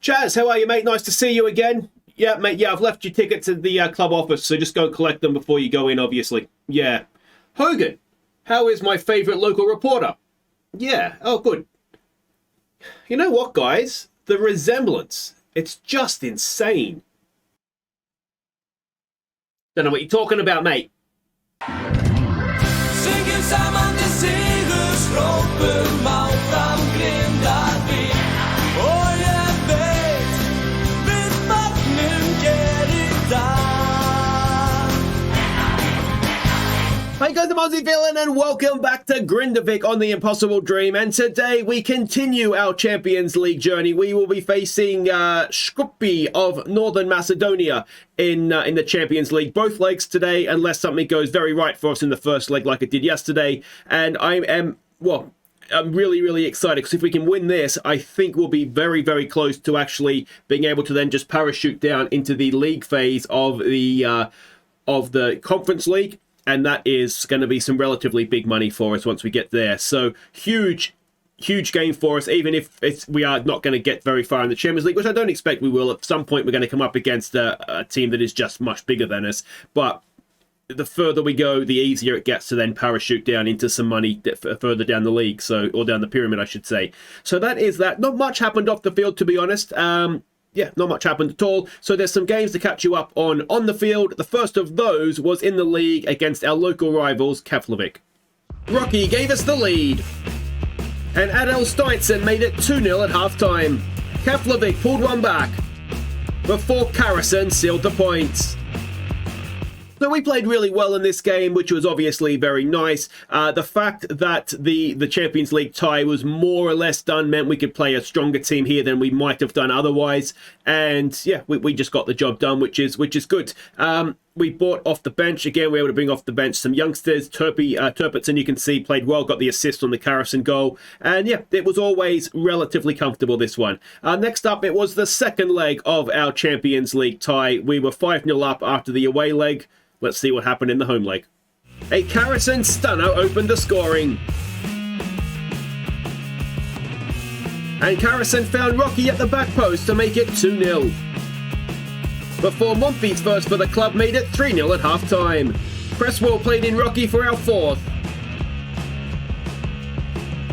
Chaz, how are you, mate? Nice to see you again. Yeah, mate, yeah, I've left your tickets at the club office, so just go and collect them before you go in, obviously. Yeah. Hogan, how is my favourite local reporter? Yeah, oh, good. You know what, guys? The resemblance, it's just insane. Don't know what you're talking about, mate. Syngen samman till segersropen Maltan Grindavik. Och jag vet, mitt vatten ger idag. Hey guys, I'm Aussie Villain and welcome back to Grindavik on the Impossible Dream. And today we continue our Champions League journey. We will be facing Shkupi of North Macedonia in the Champions League. Both legs today, unless something goes very right for us in the first leg like it did yesterday. And I'm really, really excited because if we can win this, I think we'll be very, very close to actually being able to then just parachute down into the league phase of the Conference League. And that is going to be some relatively big money for us once we get there. So huge game for us, even if we are not going to get very far in the Champions League, which I don't expect we will. At some point, we're going to come up against a team that is just much bigger than us. But the further we go, the easier it gets to then parachute down into some money further down the league, or down the pyramid, I should say. So that is that. Not much happened off the field, to be honest. Yeah, not much happened at all. So there's some games to catch you up on the field. The first of those was in the league against our local rivals, Grindavik. Rocky gave us the lead. And Adel Steinson made it 2-0 at half-time. Grindavik pulled one back before Karasson sealed the points. So we played really well in this game, which was obviously very nice. The fact that the Champions League tie was more or less done meant we could play a stronger team here than we might have done otherwise. And yeah, we just got the job done, which is good. We brought off the bench. Again, we were able to bring off the bench some youngsters. Turpitson, you can see, played well, got the assist on the Karasson goal. And yeah, it was always relatively comfortable, this one. Next up, it was the second leg of our Champions League tie. We were 5-0 up after the away leg. Let's see what happened in the home leg. A Karasson stunner opened the scoring. And Karasson found Rocky at the back post to make it 2-0. Before Monfils first for the club made it 3-0 at half-time. Cresswell played in Rocky for our fourth.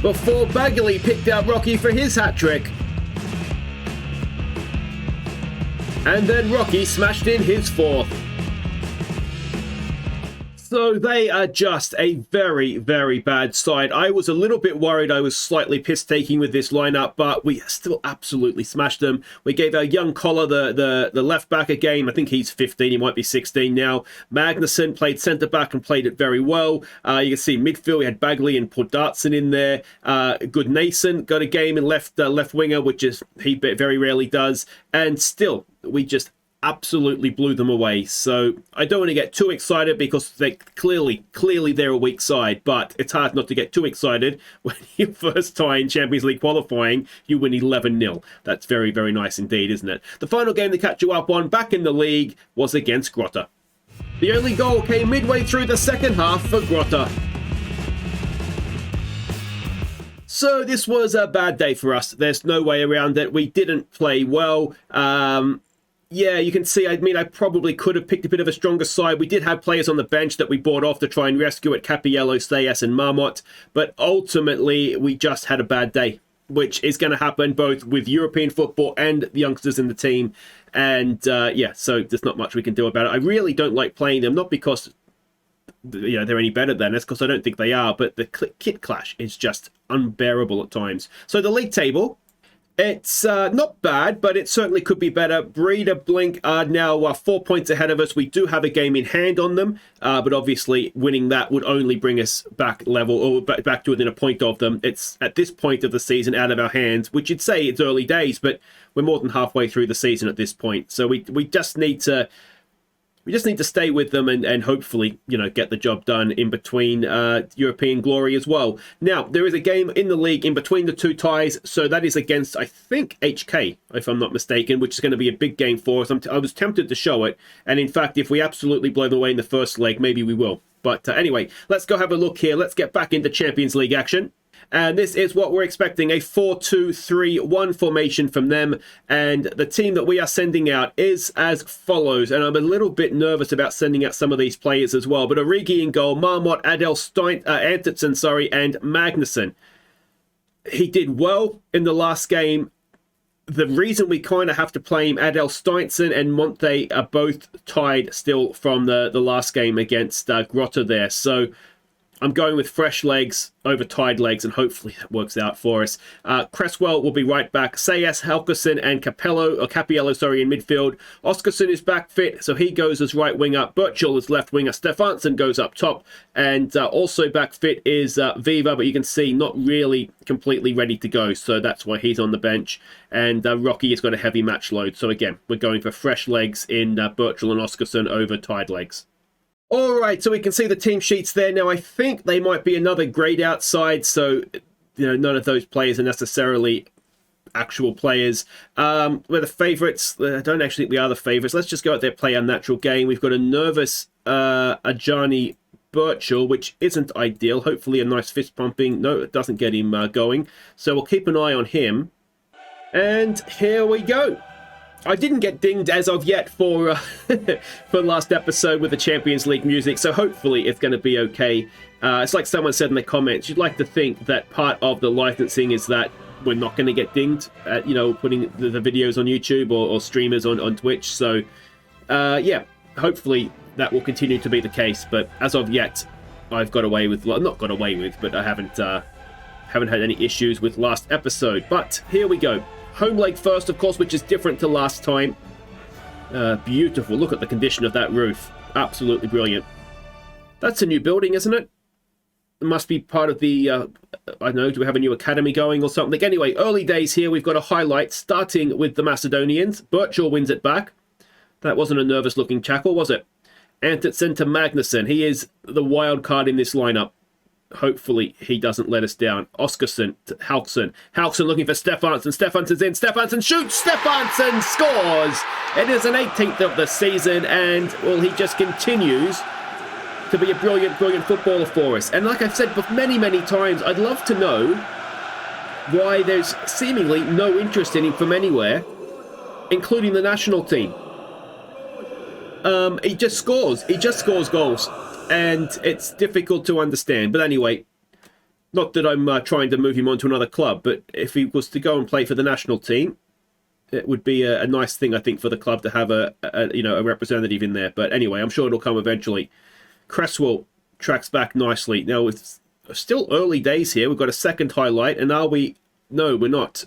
Before Bagley picked out Rocky for his hat-trick. And then Rocky smashed in his fourth. So they are just a very, very bad side. I was a little bit worried. I was slightly piss-taking with this lineup, but we still absolutely smashed them. We gave our young Collar the left-back a game. I think he's 15. He might be 16 now. Magnusson played centre-back and played it very well. You can see midfield, we had Bagley and Poddartson in there. Good Nason got a game in left winger, which is he very rarely does. And still, we just absolutely blew them away. So I don't want to get too excited because they clearly they're a weak side, but it's hard not to get too excited when your first time in Champions League qualifying you win 11-0. That's very, very nice indeed, isn't it? The final game to catch you up on back in the league was against Grotta. The only goal came midway through the second half for Grotta. So this was a bad day for us. There's no way around it. We didn't play well. Yeah, you can see, I probably could have picked a bit of a stronger side. We did have players on the bench that we brought off to try and rescue it, Capiello, Sayas and Marmot. But ultimately, we just had a bad day, which is going to happen both with European football and the youngsters in the team. And yeah, so there's not much we can do about it. I really don't like playing them, not because they're any better than us, because I don't think they are, but the kit clash is just unbearable at times. So the league table, it's not bad, but it certainly could be better. Breeder Blink are now 4 points ahead of us. We do have a game in hand on them, but obviously winning that would only bring us back level, or back to within a point of them. It's at this point of the season out of our hands, which you'd say it's early days, but we're more than halfway through the season at this point. So we just need to stay with them and hopefully, get the job done in between European glory as well. Now, there is a game in the league in between the two ties, so that is against, I think, HK, if I'm not mistaken, which is going to be a big game for us. I was tempted to show it, and in fact, if we absolutely blow them away in the first leg, maybe we will. But anyway, let's go have a look here. Let's get back into Champions League action. And this is what we're expecting, a 4-2-3-1 formation from them. And the team that we are sending out is as follows. And I'm a little bit nervous about sending out some of these players as well. But Origi in goal, Marmot, Anderson, and Magnuson. He did well in the last game. The reason we kind of have to play him, Adel Steinson and Monte are both tied still from the last game against Grotta there. So I'm going with fresh legs over tied legs, and hopefully that works out for us. Cresswell will be right back. Sayas, Helgeson, and Capello in midfield. Oscarson is back fit, so he goes as right winger. Birchall is left winger. Stefansson goes up top. And also back fit is Viva, but you can see not really completely ready to go, so that's why he's on the bench. And Rocky has got a heavy match load. So again, we're going for fresh legs in Birchall and Oscarson over tied legs. All right, so we can see the team sheets there. Now, I think they might be another grade outside, so none of those players are necessarily actual players. We're the favourites. I don't actually think we are the favourites. Let's just go out there, play our natural game. We've got a nervous Ajani Birchall, which isn't ideal. Hopefully a nice fist pumping. No, it doesn't get him going. So we'll keep an eye on him. And here we go. I didn't get dinged as of yet for for last episode with the Champions League music, so hopefully it's going to be okay. It's like someone said in the comments, you'd like to think that part of the licensing is that we're not going to get dinged at, putting the videos on YouTube or streamers on Twitch. So, yeah, hopefully that will continue to be the case. But as of yet, I've got away with, well, not got away with, but I haven't had any issues with last episode. But here we go. Home leg first, of course, which is different to last time. Beautiful. Look at the condition of that roof. Absolutely brilliant. That's a new building, isn't it? It must be part of the, I don't know, do we have a new academy going or something? Anyway, early days here. We've got a highlight starting with the Macedonians. Birchall wins it back. That wasn't a nervous-looking tackle, was it? Anderson to Magnuson. He is the wild card in this lineup. Hopefully he doesn't let us down. Oscarson to Halkson. Halkson looking for Stefansson. Stefansson's in. Stefansson shoots. Stefansson scores. It is an 18th of the season, and, well, he just continues to be a brilliant, brilliant footballer for us. And like I've said many, many times, I'd love to know why there's seemingly no interest in him from anywhere, including the national team. He just scores. He just scores goals. And it's difficult to understand. But anyway, not that I'm trying to move him on to another club, but if he was to go and play for the national team, it would be a nice thing, I think, for the club to have a representative in there. But anyway, I'm sure it'll come eventually. Cresswell tracks back nicely. Now, it's still early days here. We've got a second highlight, and are we... No, we're not.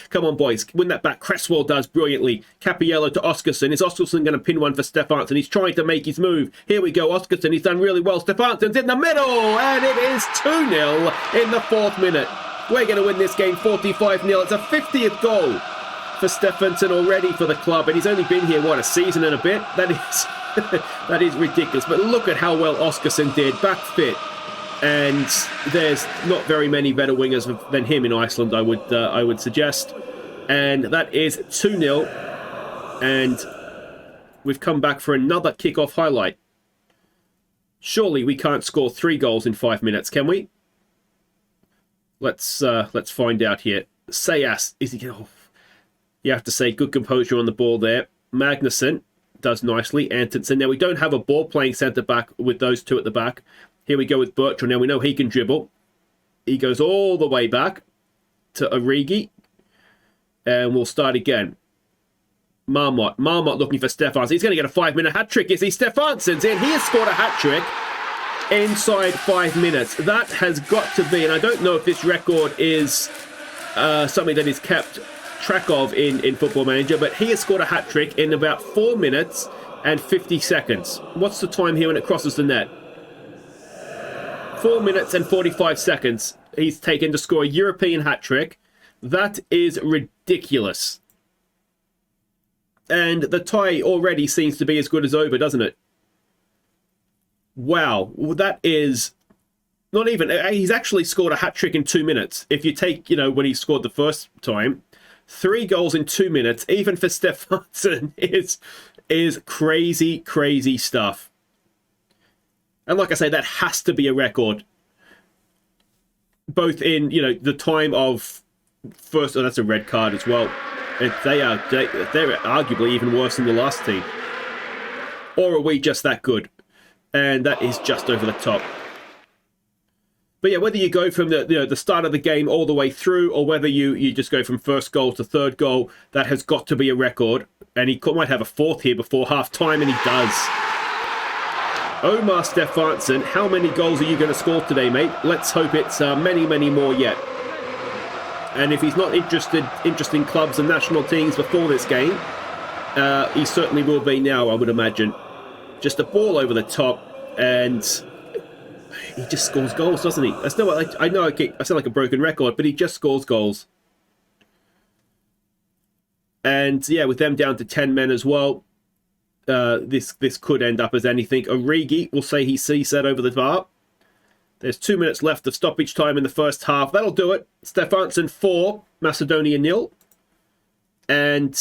Come on, boys. Win that back. Cresswell does brilliantly. Capello to Oscarson. Is Oscarson going to pin one for Stefansson? He's trying to make his move. Here we go. Oscarson. He's done really well. Stefansson's in the middle. And it is 2-0 in the 4th minute. We're going to win this game 45-0. It's a 50th goal for Stefansson already for the club. And he's only been here, what, a season and a bit? That is, that is ridiculous. But look at how well Oscarson did. Back fit. And there's not very many better wingers than him in Iceland, I would suggest. And that is 2-0. And we've come back for another kickoff highlight. Surely we can't score 3 goals in 5 minutes, can we? Let's find out here. Sayas, is he? Oh, you have to say, good composure on the ball there. Magnuson does nicely. Anderson. Now we don't have a ball-playing centre back with those two at the back. Here we go with Birchall. Now we know he can dribble. He goes all the way back to Origi. And we'll start again. Marmot looking for Stefansson. He's going to get a 5-minute hat-trick. Is he? Stefansson's in. He has scored a hat-trick inside 5 minutes. That has got to be, and I don't know if this record is something that is kept track of in Football Manager, but he has scored a hat-trick in about 4 minutes and 50 seconds. What's the time here when it crosses the net? 4 minutes and 45 seconds he's taken to score a European hat-trick. That is ridiculous. And the tie already seems to be as good as over, doesn't it? Wow. Well, that is not even... He's actually scored a hat-trick in 2 minutes. If you take, when he scored the first time, 3 goals in 2 minutes, even for Stefansson, is crazy, crazy stuff. And like I say, that has to be a record. both in, you know, the time of first... Oh, that's a red card as well. They're arguably even worse than the last team. Or are we just that good? And that is just over the top. But yeah, whether you go from the start of the game all the way through, or whether you just go from first goal to third goal, that has got to be a record. And he might have a fourth here before half-time, and he does. Omar Stefansson, how many goals are you going to score today, mate? Let's hope it's many, many more yet. And if he's not interested in clubs and national teams before this game, he certainly will be now, I would imagine. Just a ball over the top, and he just scores goals, doesn't he? I know I sound like a broken record, but he just scores goals. And yeah, with them down to 10 men as well, this could end up as anything. Origi will say he sees that over the bar. There's 2 minutes left of stoppage time in the first half. That'll do it. Stefansson 4, Macedonia 0. And,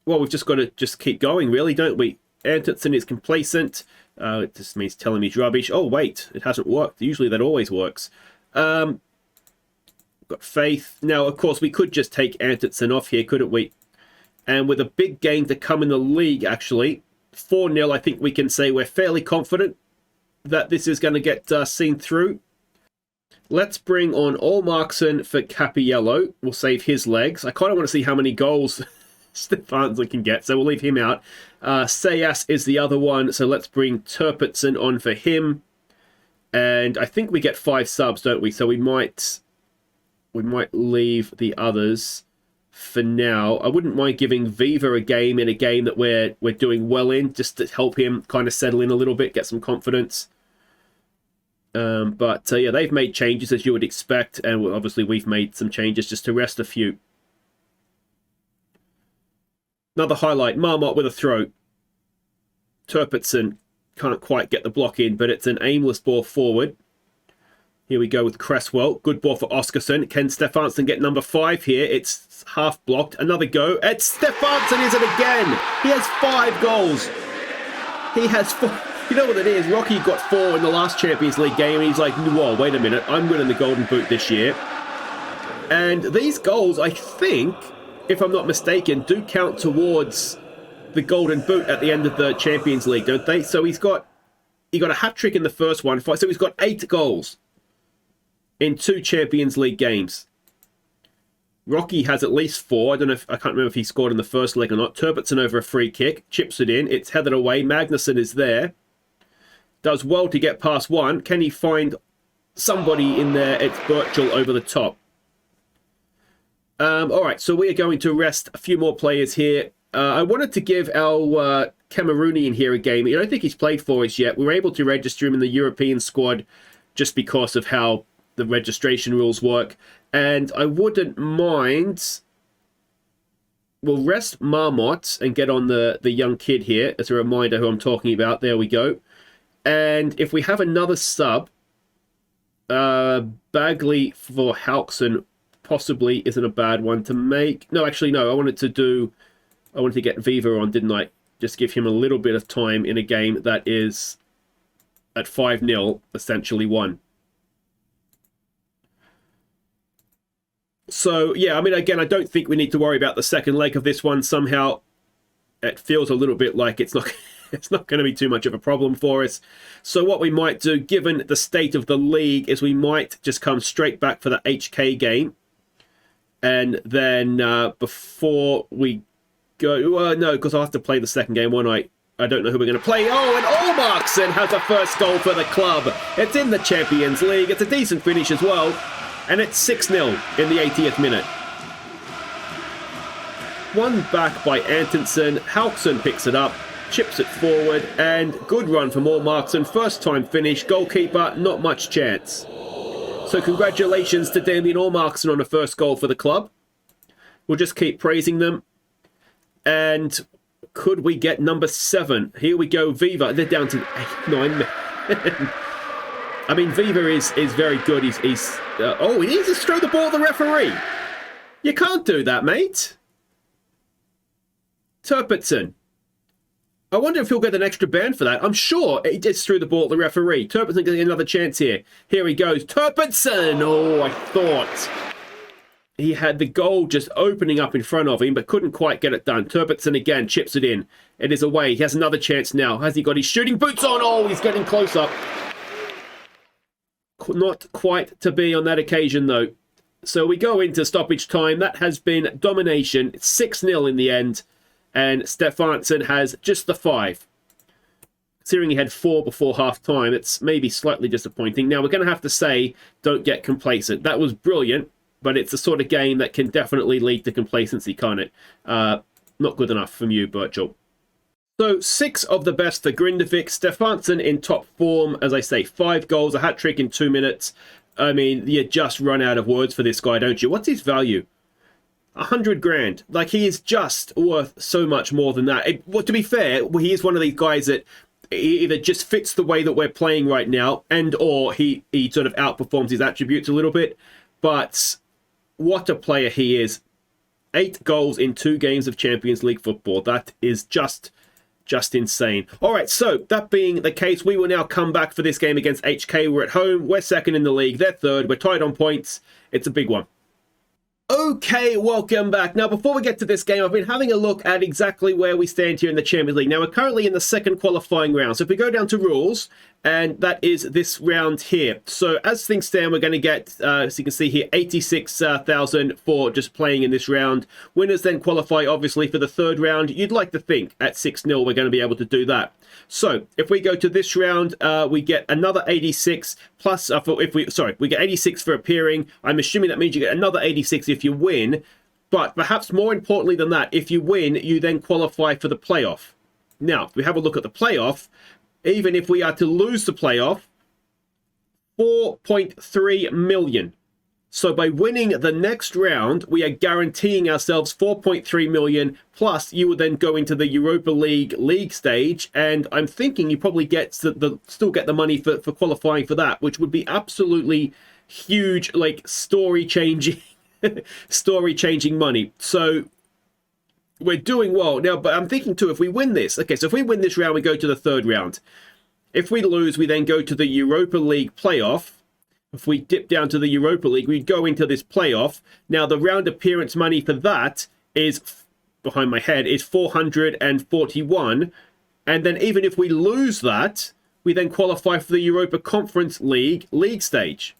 well, we've just got to keep going, really, don't we? Antonsen is complacent. It just means telling me he's rubbish. Oh, wait, it hasn't worked. Usually that always works. Got faith. Now, of course, we could just take Antonsen off here, couldn't we? And with a big game to come in the league, actually, 4-0, I think we can say we're fairly confident that this is going to get seen through. Let's bring on Olmarkson for Capiello. We'll save his legs. I kind of want to see how many goals Stefansson can get, so we'll leave him out. Sayas is the other one, so let's bring Turpitson on for him. And I think we get 5 subs, don't we? So we might leave the others for now. I wouldn't mind giving Viva a game in a game that we're doing well in, just to help him kind of settle in a little bit, get some confidence. But yeah, they've made changes as you would expect, and obviously we've made some changes just to rest a few. Another highlight, Marmot with a throw. Turpitson can't quite get the block in, but it's an aimless ball forward. Here we go with Cresswell. Good ball for Oskarsson. Can Stefansson get number 5 here? It's half blocked. Another go. It's Stefansson, is it again? He has 5 goals. He has 4. You know what it is? Rocky got 4 in the last Champions League game, and he's like, whoa, wait a minute. I'm winning the Golden Boot this year. And these goals, I think, if I'm not mistaken, do count towards the Golden Boot at the end of the Champions League, don't they? So he got a hat-trick in the first one, so he's got 8 goals in 2 Champions League games. Rocky has at least 4. I can't remember if he scored in the first leg or not. Turpitson over a free kick, chips it in, it's headed away. Magnusson is there, does well to get past one. Can he find somebody in there? It's Birchall over the top. All right, so we are going to rest a few more players here. I wanted to give our Cameroonian here a game. I don't think he's played for us yet. We were able to register him in the European squad just because of how the registration rules work. And I wouldn't mind... We'll rest Marmot and get on the young kid here as a reminder who I'm talking about. There we go. And if we have another sub, Bagley for Halkson possibly isn't a bad one to make. No, actually, no. I wanted to get Viva on, didn't I? Just give him a little bit of time in a game that is at 5-0, essentially won. So, yeah, I mean, again, I don't think we need to worry about the second leg of this one. Somehow, it feels a little bit like it's not going to be too much of a problem for us. So what we might do, given the state of the league, is we might just come straight back for the HK game. And then before we go... no, because I'll have to play the second game, won't I? I don't know who we're going to play. Oh, and Olmarkson has the first goal for the club. It's in the Champions League. It's a decent finish as well. And it's 6-0 in the 80th minute. One back by Antonsen. Halkson picks it up, chips it forward, and good run from Olmarkson. First time finish. Goalkeeper, not much chance. So congratulations to Damien Olmarkson on the first goal for the club. We'll just keep praising them. And could we get number 7? Here we go, Viva. They're down to 9 men. I mean, Viva is very good. Oh, he needs to throw the ball at the referee. You can't do that, mate. Turpitson. I wonder if he'll get an extra ban for that. I'm sure he just threw the ball at the referee. Turpinson getting another chance here. Here he goes. Turpinson! Oh, I thought he had the goal just opening up in front of him, but couldn't quite get it done. Turpinson again chips it in. It is away. He has another chance now. Has he got his shooting boots on? Oh, he's getting close up. Not quite to be on that occasion, though. So we go into stoppage time. That has been domination. It's 6-0 in the end. And Stefansson has just the 5. Considering he had 4 before half-time, it's maybe slightly disappointing. Now, we're going to have to say, don't get complacent. That was brilliant, but it's the sort of game that can definitely lead to complacency, can't it? Not good enough from you, Birchall. So, 6 of the best for Grindavik. Stefansson in top form. As I say, 5 goals, a hat-trick in 2 minutes. I mean, you just run out of words for this guy, don't you? What's his value? 100 grand. Like, he is just worth so much more than that. Well, to be fair, he is one of these guys that either just fits the way that we're playing right now, and or he sort of outperforms his attributes a little bit. But what a player he is. 8 goals in 2 games of Champions League football. That is just insane. All right, so that being the case, we will now come back for this game against HK. We're at home. We're second in the league. They're third. We're tied on points. It's a big one. Okay, welcome back. Now, before we get to this game, I've been having a look at exactly where we stand here in the Champions League. Now, we're currently in the second qualifying round. So if we go down to rules, and that is this round here. So as things stand, we're going to get, as you can see here, 86,000 for just playing in this round. Winners then qualify, obviously, for the third round. You'd like to think at 6-0 we're going to be able to do that. So if we go to this round, we get another 86 plus, we get 86 for appearing. I'm assuming that means you get another 86 if you win. But perhaps more importantly than that, if you win, you then qualify for the playoff. Now, if we have a look at the playoff, even if we are to lose the playoff, 4.3 million. So by winning the next round, we are guaranteeing ourselves 4.3 million, plus you would then go into the Europa League stage, and I'm thinking you probably get still get the money for qualifying for that, which would be absolutely huge, like story-changing money. So we're doing well. Now, but I'm thinking too, if we win this, okay, so if we win this round, we go to the third round. If we lose, we then go to the Europa League playoff. If we dip down to the Europa League, we go into this playoff. Now, the round appearance money for that is, behind my head, is 441. And then even if we lose that, we then qualify for the Europa Conference League stage,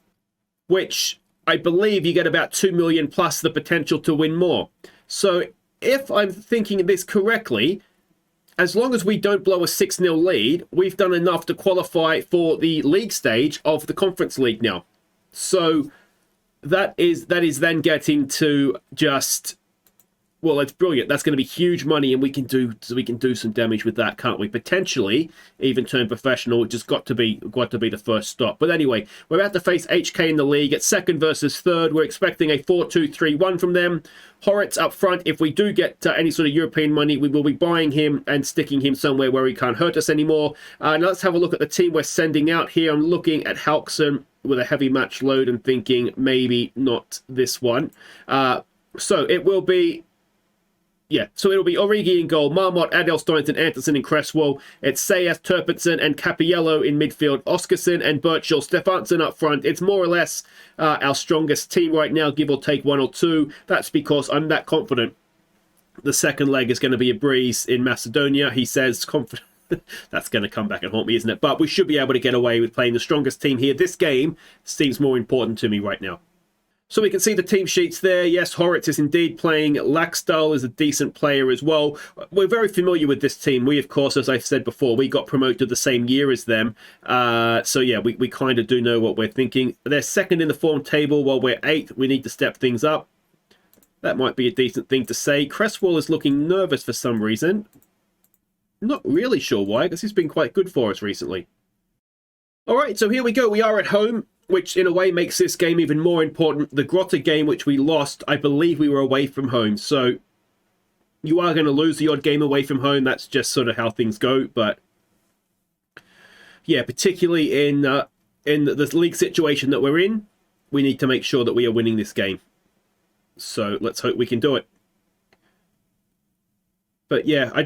which I believe you get about 2 million plus the potential to win more. So if I'm thinking this correctly, as long as we don't blow a 6-0 lead, we've done enough to qualify for the league stage of the Conference League now. So that is then getting to just, well, it's brilliant. That's going to be huge money, and we can do some damage with that, can't we? Potentially even turn professional, which has got to be the first stop. But anyway, we're about to face HK in the league. It's second versus third. We're expecting a 4-2-3-1 from them. Horitz up front. If we do get any sort of European money, we will be buying him and sticking him somewhere where he can't hurt us anymore. Now let's have a look at the team we're sending out here. I'm looking at Halkson with a heavy match load and thinking maybe not this one. So it will be... Yeah, so it'll be Origi in goal, Marmot, Adelstein, Anderson and Cresswell. It's Sayas, Turpinson and Cappiello in midfield, Oscarson and Birchall, Stefansson up front. It's more or less our strongest team right now, give or take 1 or 2. That's because I'm that confident the second leg is going to be a breeze in Macedonia. He says confident. That's going to come back and haunt me, isn't it? But we should be able to get away with playing the strongest team here. This game seems more important to me right now. So we can see the team sheets there. Yes, Horitz is indeed playing. Laxdal is a decent player as well. We're very familiar with this team. We, of course, as I've said before, we got promoted the same year as them. So yeah, we kind of do know what we're thinking. They're second in the form table while we're 8th. We need to step things up. That might be a decent thing to say. Cresswell is looking nervous for some reason. Not really sure why, because he's been quite good for us recently. All right, so here we go. We are at home, which in a way makes this game even more important. The Grotta game, which we lost, I believe we were away from home. So you are going to lose the odd game away from home. That's just sort of how things go. But yeah, particularly in the league situation that we're in, we need to make sure that we are winning this game. So let's hope we can do it. But yeah, I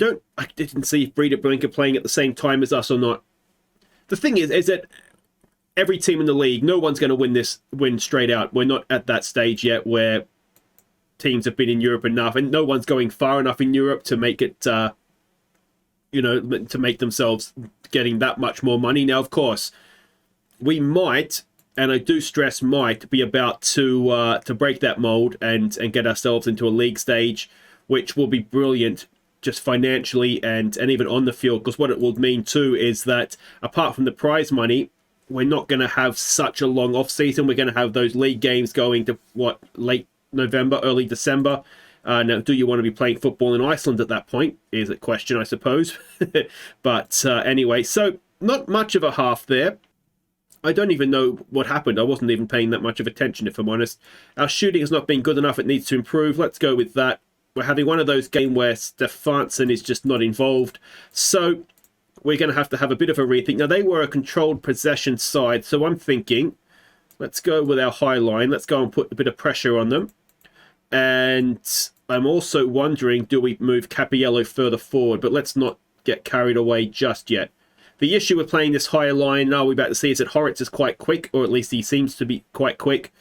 didn't see if Breeder Blink are playing at the same time as us or not. The thing is that every team in the league, no one's going to win straight out. We're not at that stage yet where teams have been in Europe enough, and no one's going far enough in Europe to make it, to make themselves getting that much more money. Now, of course, we might, and I do stress might, be about to break that mold and get ourselves into a league stage, which will be brilliant just financially and even on the field, because what it will mean too is that apart from the prize money, we're not going to have such a long off season. We're going to have those league games going to late November, early December. Now, do you want to be playing football in Iceland at that point is a question, I suppose. But anyway, so not much of a half there. I don't even know what happened. I wasn't even paying that much of attention, if I'm honest. Our shooting has not been good enough. It needs to improve. Let's go with that. We're having one of those games where Stefansson is just not involved. So we're going to have a bit of a rethink. Now, they were a controlled possession side, so I'm thinking, let's go with our high line. Let's go and put a bit of pressure on them. And I'm also wondering, do we move Capiello further forward? But let's not get carried away just yet. The issue with playing this higher line, now we're about to see, is that Horitz is quite quick, or at least he seems to be quite quick.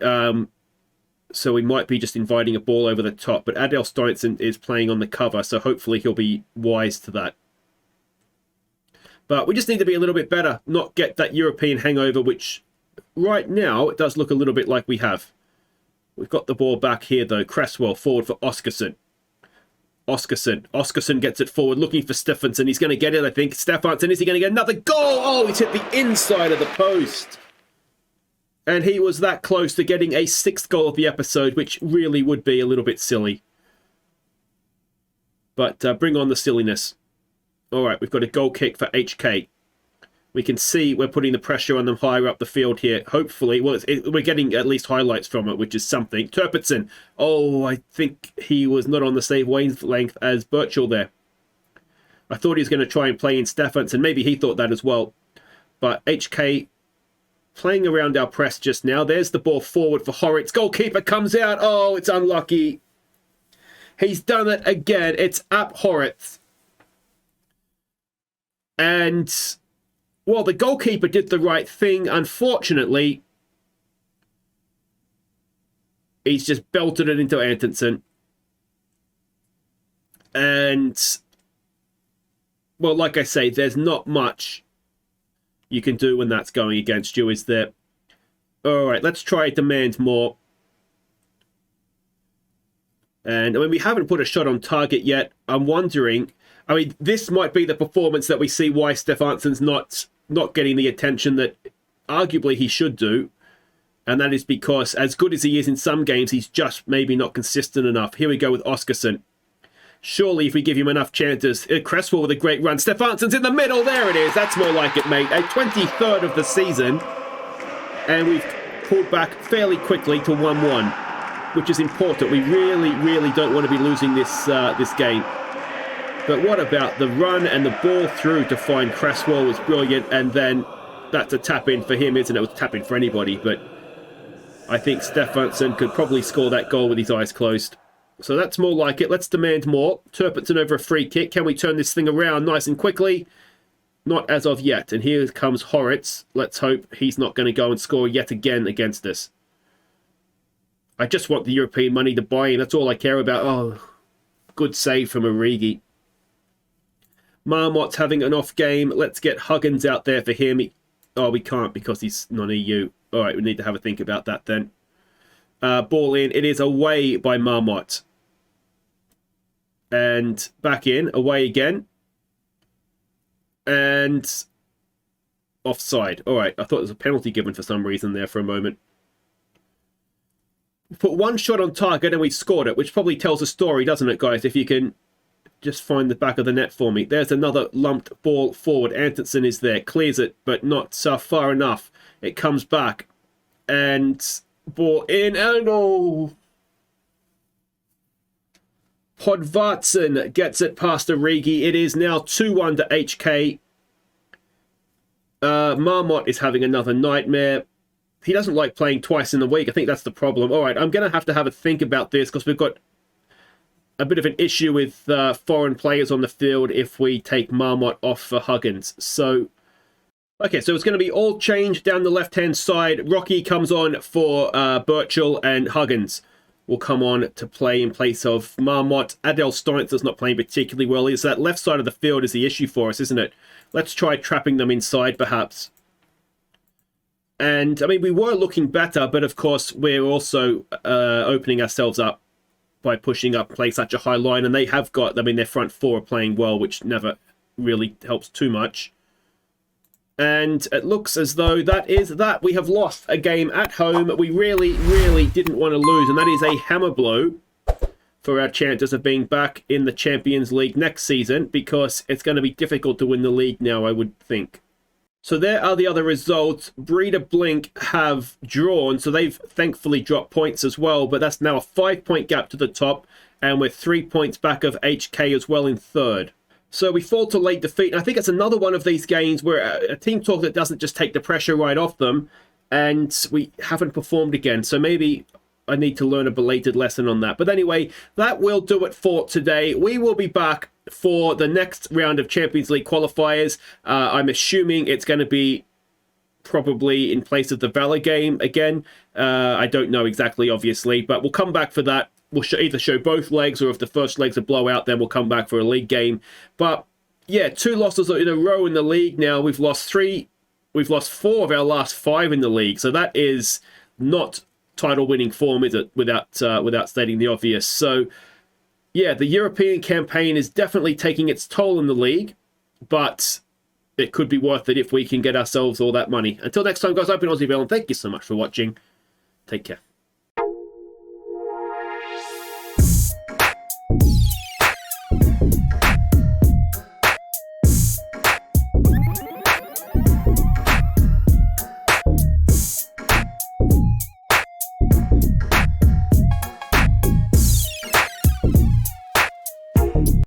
So we might be just inviting a ball over the top. But Adel Steinson is playing on the cover, so hopefully he'll be wise to that. But we just need to be a little bit better, not get that European hangover, which right now it does look a little bit like we have. We've got the ball back here, though. Cresswell forward for Oskarsson. Oskarsson gets it forward, looking for Stefansson. He's going to get it, I think. Stefansson, is he going to get another goal? Oh, he's hit the inside of the post. And he was that close to getting a 6th goal of the episode, which really would be a little bit silly. But bring on the silliness. All right, we've got a goal kick for HK. We can see we're putting the pressure on them higher up the field here. Hopefully, well, we're getting at least highlights from it, which is something. Turpitson. Oh, I think he was not on the same wavelength as Birchall there. I thought he was going to try and play in Stefansson. Maybe he thought that as well. But HK playing around our press just now. There's the ball forward for Horitz. Goalkeeper comes out. Oh, it's unlucky. He's done it again. It's Ap Horitz. And, well, the goalkeeper did the right thing. Unfortunately, he's just belted it into Antonsen. And, well, like I say, there's not much you can do when that's going against you, is there? All right, let's try demand more. And I mean, we haven't put a shot on target yet. I'm wondering, I mean, this might be the performance that we see why Stefansson's not getting the attention that arguably he should do. And that is because as good as he is in some games, he's just maybe not consistent enough. Here we go with Oskarsson. Surely, if we give him enough chances, Cresswell with a great run. Stefansson's in the middle. There it is. That's more like it, mate. A 23rd of the season. And we've pulled back fairly quickly to 1-1, which is important. We really, really don't want to be losing this game. But what about the run and the ball through to find Cresswell was brilliant. And then that's a tap-in for him, isn't it? It was a tap-in for anybody. But I think Stefansson could probably score that goal with his eyes closed. So that's more like it. Let's demand more. Turpitson over a free kick. Can we turn this thing around nice and quickly? Not as of yet. And here comes Horitz. Let's hope he's not going to go and score yet again against us. I just want the European money to buy in. That's all I care about. Oh, good save from Origi. Marmot's having an off game. Let's get Huggins out there for him. Oh, we can't because he's non-EU. All right, we need to have a think about that then. Ball in. It is away by Marmot. And back in. Away again. And offside. All right. I thought there was a penalty given for some reason there for a moment. We put one shot on target and we scored it, which probably tells a story, doesn't it, guys? If you can just find the back of the net for me. There's another lumped ball forward. Antonsen is there. Clears it, but not far enough. It comes back. And ball in. And oh! Podvartsen gets it past Origi. It is now 2-1 to HK. Marmot is having another nightmare. He doesn't like playing twice in the week. I think that's the problem. All right, I'm going to have a think about this because we've got a bit of an issue with foreign players on the field if we take Marmot off for Huggins. So, okay, so it's going to be all changed down the left-hand side. Rocky comes on for Birchall, and Huggins will come on to play in place of Marmot. Adel Steinz's not playing particularly well. So that left side of the field is the issue for us, isn't it? Let's try trapping them inside, perhaps. And, I mean, we were looking better, but of course, we're also opening ourselves up by pushing up, play such a high line. And they have got, I mean, their front four are playing well, which never really helps too much. And it looks as though that is that. We have lost a game at home. We really, really didn't want to lose. And that is a hammer blow for our chances of being back in the Champions League next season, because it's going to be difficult to win the league now, I would think. So there are the other results. Breeder Blink have drawn, so they've thankfully dropped points as well, but that's now a 5-point gap to the top, and we're 3 points back of HK as well in third. So we fall to late defeat, and I think it's another one of these games where a team talk that doesn't just take the pressure right off them, and we haven't performed again. So maybe I need to learn a belated lesson on that. But anyway, that will do it for today. We will be back for the next round of Champions League qualifiers. I'm assuming it's going to be probably in place of the Valor game again. I don't know exactly, obviously, but we'll come back for that. We'll either show both legs, or if the first leg's a blowout, then we'll come back for a league game. But yeah, 2 losses in a row in the league now. We've lost 4 of our last 5 in the league. So that is not title-winning form, is it? Without stating the obvious. So yeah, the European campaign is definitely taking its toll in the league, but it could be worth it if we can get ourselves all that money. Until next time, guys, I've been Aussie, and thank you so much for watching. Take care.